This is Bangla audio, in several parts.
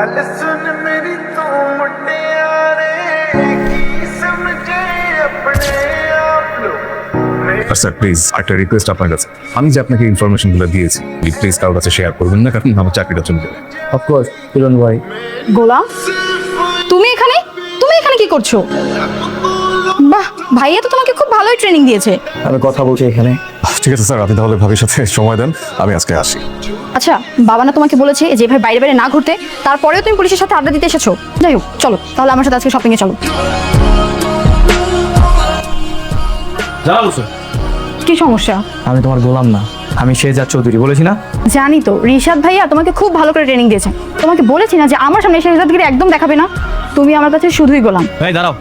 गल सुन मेरी तू मुटियारे की समझे अपने आप लो স্যার প্লিজ একটা রিকোয়েস্ট আপনার কাছে, আমি যে আপনাকে ইনফরমেশনগুলো দিয়েছি প্লিজ কারোর কাছে শেয়ার করবেন না, কারণ আমার চাকরিটা চলে যাবে। অফকোর্স কিরণ ভাই। গোলাম, তুমি এখানে কি করছো? বাহ, ভাইয়া তো তোমাকে খুব ভালোই ট্রেনিং দিয়েছে। আমি কথা বলছি এখানে। ঠিক আছে স্যার, আপনি তাহলে ভাবির সাথে সময় দেন, আমি আজকে আসি। আচ্ছা, বাবা না তোমাকে বলেছে যে ভাই বাইরে বাইরে না ঘুরতে, তারপরেও তুমি পুলিশের সাথে আড্ডা দিতে এসেছো? যাই হোক, চলো তাহলে আমার সাথে আজকে শপিংয়ে চলো। জানাবো স্যার। কি সমস্যা? আমি তোমার গোলাম না, আমি শেহজাদ চৌধুরী, বলেছি না? জানি তো, রিশাদ ভাইয়া তোমাকে খুব ভালো করে ট্রেনিং দিয়েছে। তোমাকে বলেছি না যে আমার সামনে শেহজাদগিরি একদম দেখাবে না? তুমি আমার কাছে শুধুই গোলাম। এই দাঁড়াও,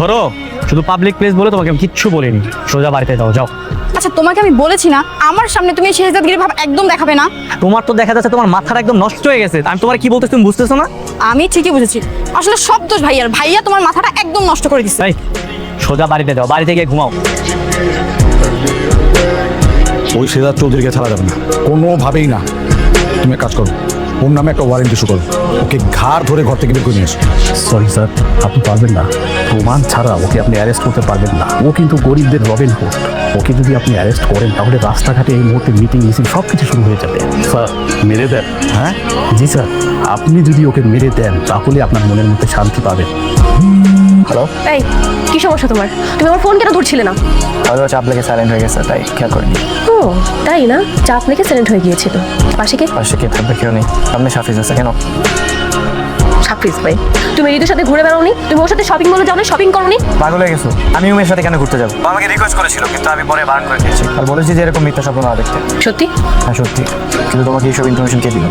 ধরো, শুধু পাবলিক প্লেস বলে তোমাকে আমি কিচ্ছু বলিনি, সোজা বাড়িতে যাও। যাও। আচ্ছা, তোমাকে আমি বলেছি না আমার সামনে তুমি শেহজাদগিরি ভাব একদম দেখাবে না? তোমার তো দেখা যাচ্ছে তোমার মাথাটা একদম নষ্ট হয়ে গেছে। আমি তোমার কি বলতেছি তুমি বুঝতেছো না? আমি ঠিকই বুঝেছি, আসলে সব দোষ ভাইয়ার। ভাইয়া তোমার মাথাটা একদম নষ্ট করে দিচ্ছে। এই সোজা বাড়িতে যাও, বাড়িতে গিয়ে ঘুমাও। ওই শেহজাদ চৌধুরীকে ছাড়া যাবে না, কোনোভাবেই না। তুমি এক কাজ করো, ওর নামে একটা ওয়ারেন্ট ইস্যু করো, ওকে ঘাড় ধরে ঘর থেকে বের করে নিয়ে এসো। সরি স্যার, আপনি পারবেন না। প্রমাণ ছাড়া ওকে আপনি অ্যারেস্ট করতে পারবেন না। ও কিন্তু গরিবদের রবিন হুড। ওকে যদি আপনি অ্যারেস্ট করেন তাহলে রাস্তাঘাটে এই মুহূর্তে মিটিং মিছিল সব কিছু শুরু হয়ে যাবে। স্যার মেরে দেন। হ্যাঁ জি স্যার, আপনি যদি ওকে মেরে দেন তাহলে আপনার মনের মধ্যে শান্তি পাবেন। হ্যালো, এই কি সমস্যা তোমার? তুমি আমার ফোন কেন ধরছিলে না? হয়তো চাপ লেগে সাইলেন্ট হয়ে গেছে, তাই খেয়াল করিনি। ও তাই না, চাপ লেগে সাইলেন্ট হয়ে গিয়েছিল। পাশে কে? পাশে কে থাকবে? কেউ নেই। সামনে সাফিজ আছে। কেন? সাফিজ ভাই, তুমি রিতুর সাথে ঘুরে বেড়াওনি? তুমি ওর সাথে শপিং মলে যাওনি, শপিং করোনি? পাগল হয়ে গেছো? আমি উমের সাথে কেন ঘুরতে যাবো? আমাকে রিকোয়েস্ট করেছিল, কিন্তু আমি পরে বারণ করে দিয়েছি আর বলেছি যে এরকম মিথ্যা স্বপ্ন না দেখতে। সত্যি? হ্যাঁ সত্যি, কিন্তু তোমাকে এইসব ইনফরমেশন কে দিল?